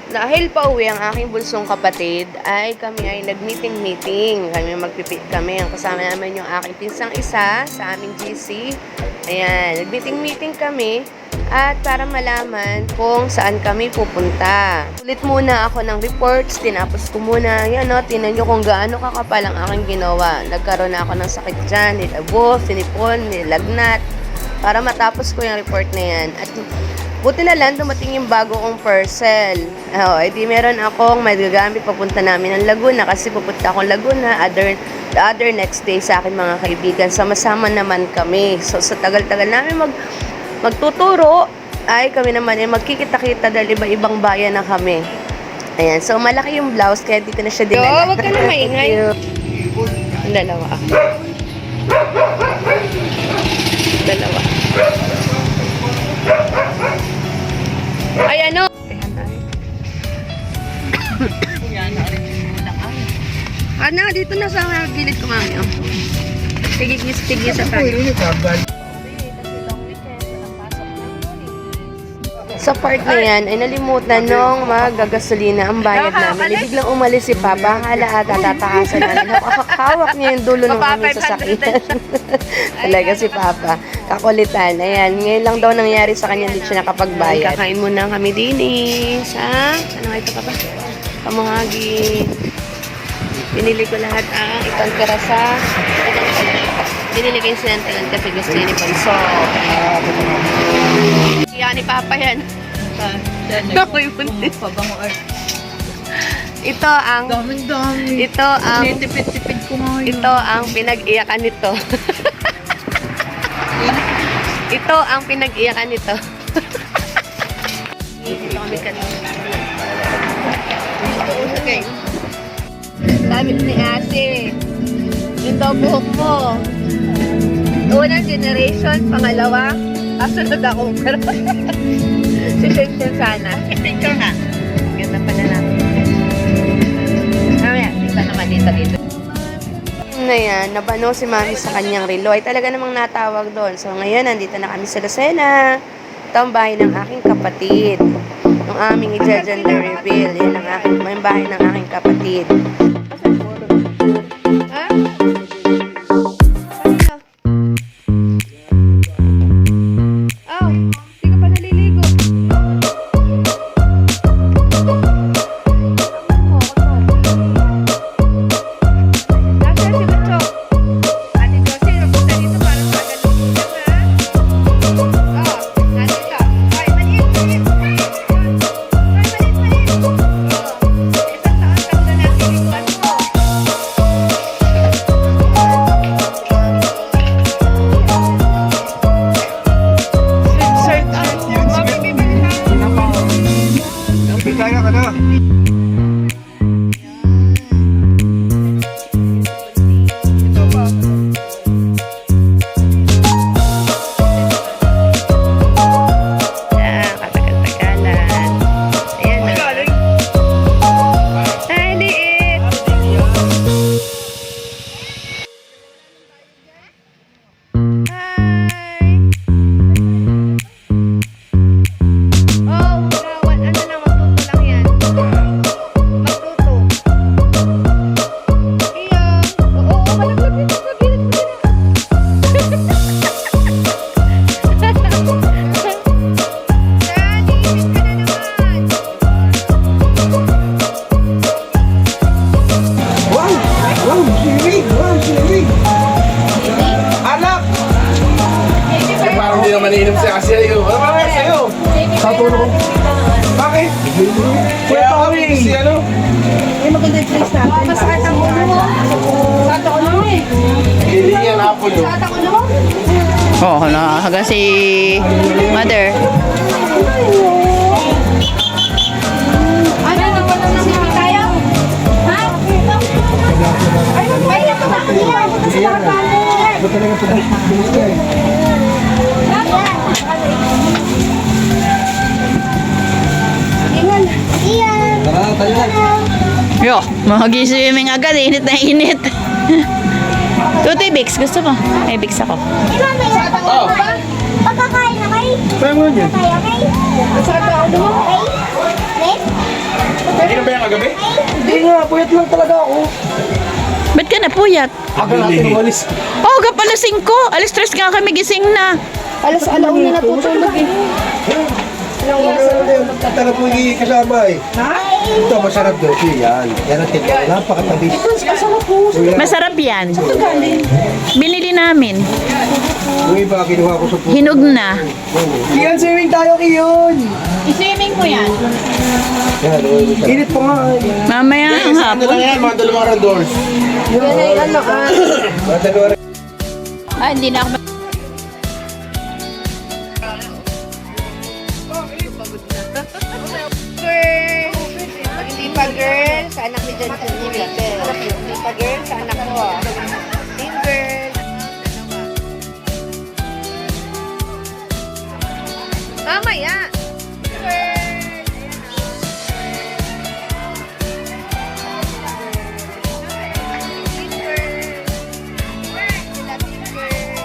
Dahil pauwi ang aking bunsong kapatid, ay kami ay nag-meeting. Kami ang kasama namin yung aking pinsang isa sa aming GC. Ayan, nag-meeting kami at para malaman kung saan kami pupunta. Ulit muna ako ng reports, tinapos ko muna. Yan o, tinan nyo kung gaano kakapal ang aking ginawa. Nagkaroon na ako ng sakit dyan, nilabos, sinipon, nilagnat. Para matapos ko yung report na yan. At buti na lang, dumating yung bago kong parcel. Edi meron akong magagamit papunta namin ng Laguna kasi pupunta akong Laguna the other next day sa akin mga kaibigan. Sama-sama naman kami. So sa tagal-tagal namin magtuturo, ay kami naman ay magkikita-kita dahil iba-ibang bayan na kami. Ayan, so malaki yung blouse kaya dito na siya dinala. Wag ka na maingay. Ang dalawa. Dalawa. Ay, ano? Ano, dito na sa gilid ko, mami. Oh. Tigis sa tayo. Sa part na yan, ay nalimutan nung magagasolina ang bayad namin. Biglang umalis si Papa. Hala ata, tataasan namin. Hawak niya yung dulo ng aming sasakyan. Talaga si Papa. Kakulitan. Ayan, ngayon lang daw nangyari sa kanya, hindi siya nakapagbayad. Kakain muna kami din sa, ano nga ito, Papa? Kamuhagi. Binili ko lahat ang itong karasa. Binili ko yung sinantalan kasi gusto niya ni Panso. Iya ni Papa yan. Ako'y buntis. Ito ang Tipid ko nga yun. ito ang pinag-iyakan nito. Ito ang pinag-iyakan nito. Dito kami kanina. Okay. Sabi ni Ate, yung daw buhok mo. Unang generation, pangalawa, kasunod ako. Pero si Shen sana. Picture na. Ganda pa na namin. Mamaya, tingnan naman dito. Na yan, nabano si Mami sa kanyang relo. Ay talaga namang natawag doon. So ngayon, nandito na kami sa Lucena. Ito ang bahay ng aking kapatid. Yung aming i-gender reveal. Yan ang yung bahay ng aking kapatid. Ha? Oh, hindi ka pa naliligo. Nasaan si Bacho? Ate Josie, napunta dito para sa galutin lang, ha? Oh, nandito. Hoy, maliit. Hoy, maliit. Oh, isang taon lang na naliliguan mo. Kaya ka na. Katagal-tagalan. Ayan na. Ay, liit. Hi. Oh, gawan. Ano na, magtuto lang yan. Magtuto. Iyo. Oo, malaglag dito sa gilid mo din. Daddy, ibig ka na naman. Wow, silig. Anak! Parang hindi naman iinom siya kasi sa'yo. Ano ba nga sa'yo? Sa tulong. Bakit? Kaya kami si ano? May maganda yung place natin. Masakit ang ulo mo. Sakit ang ulo mo eh. Hindi yan apple. Sakit ang ulo mo. Oo, hanggang si mother. Ano, nagpapasipi tayo? Ha? Ay, ito ba? Hindi yan. Ito talaga pag-bilis ka eh. Iyan. Tara, tayo na. Yo, mag-swimming agad, init na init. Tuti, Bix, gusto mo? May Bix ako. Ilan may sakit ang ulo ba? Pagkakain na kayo? Saan mo yun? Kaya kayo? Ang sakit ang ulo mo? Okay? Hindi na ba yung kagabi? Hindi nga, puyat lang talaga ako. Ba't ka napuyat? Aga natin umalis. Oh, kapala 5. Alas 3 nga kami gising na. Alas alauna na natutulog eh. Tatanggap mo yung kasama eh. Ha? Ito, masarap daw siya. Yan. Yan ang tignan. Napakatamis. Kasama po. Masarap yan. Galing. Binili namin. Yung iba, kinuha ko sa puso. Hinog na. Kiyon, swimming tayo, Kiyon. I-swimming mo yan. Yan, Init pa nga. Mamaya ang Ano hapon. lang yan, mga dalawang randors. Yan ay ano ah. Madalawa rin. Ah, hindi na ako. Girl! Pag hindi pa girl, sa anak ni John John ni Miguel. Hindi pa girl, sa anak ko. Team girl. Mamaya. Girl. Team girl. Sila team girl.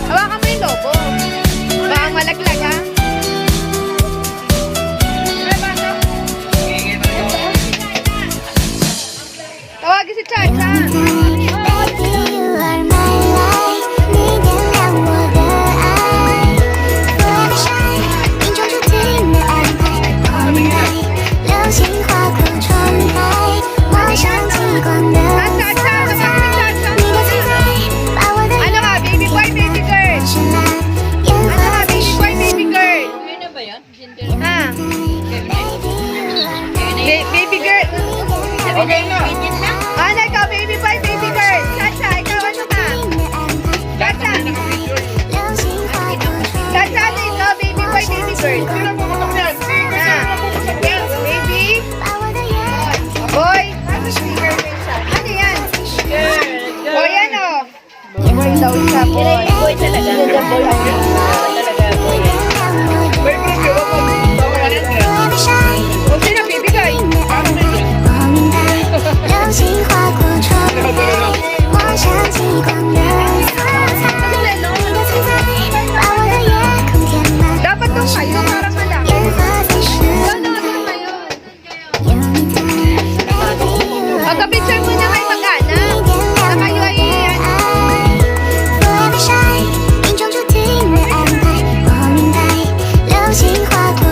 Hawakan mo yung lobo. Baka malaglag, ha? Tawagin si Chacha. Ano ka, baby boy, baby girl? Ano ka, baby boy, baby girl? Ha? Baby girl. Ano ka, baby boy, baby girl? Chacha, ikaw ano ka? Chacha. Chacha, ano ikaw, baby boy, baby girl? Ha? Baby? Boy? Ano yan? O yan o. Boy daw siya, boy. Boy talaga. O sino bibigay? Dapat doon kayo, parang malaki. Doon kayo. Magka-picture muna kayo mag-anak. Na kayo ay Hãy subscribe cho kênh Ghiền Mì Gõ để không bỏ lỡ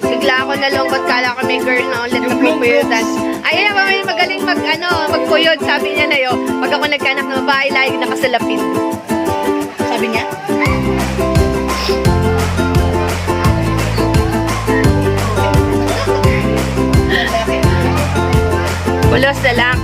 Bigla ako nalungkot. Kala ko may girl na ulit magpupuyutan. Ayun ako, may magaling magpuyod. Sabi niya na yun, pag ako nagkanak ng babae, lagi nakasalapin. Sabi niya? Pulos na lang.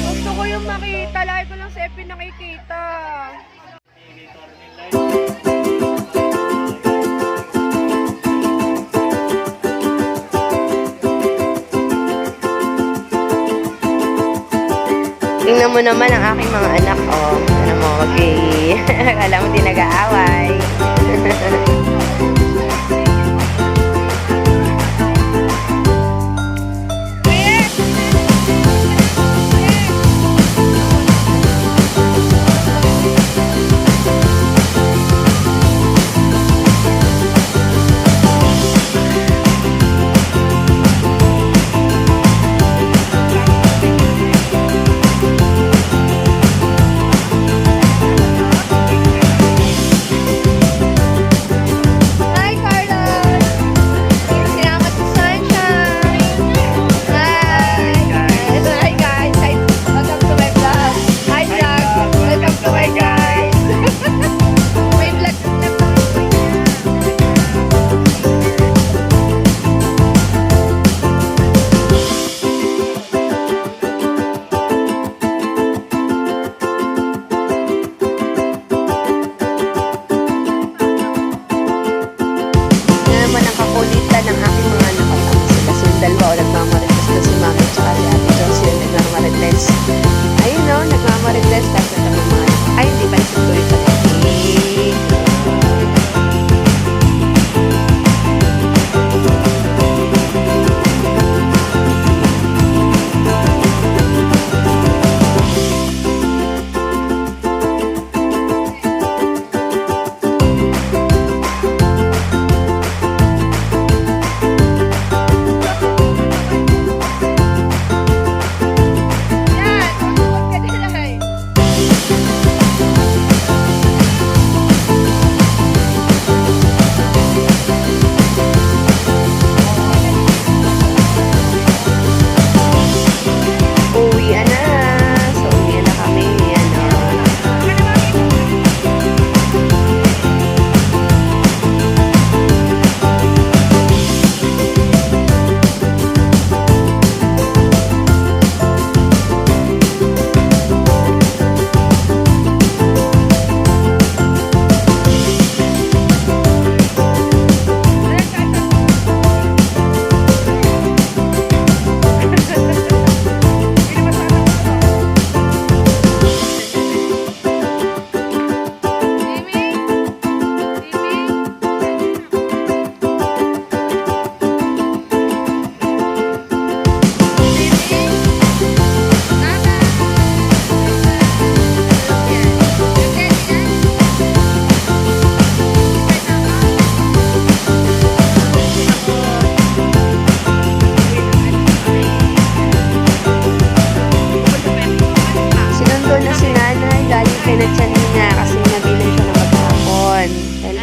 Gusto ko yung makita. Lagi ko lang sa FB nakikita. Tingnan mo naman ang aking mga anak, oh. Ano mo, alam mo, di nag-aaway.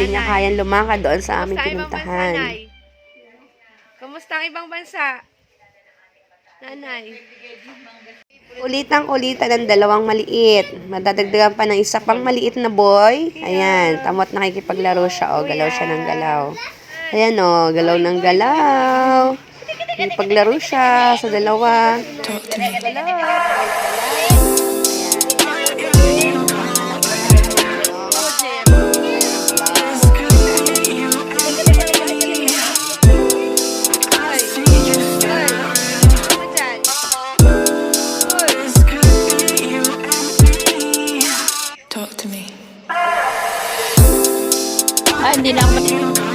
hindi niya kayang lumakad doon sa aming pinuntahan. Kamusta ang ibang bansa? Nanay. Ulitang-ulitan ng dalawang maliit. Madadagdagan pa ng isa pang maliit na boy. Ayan, tamot nakikipaglaro siya. O, galaw siya ng galaw. Ayan o, galaw ng galaw. Paglaro siya sa dalawa. Ah, hindi na ako.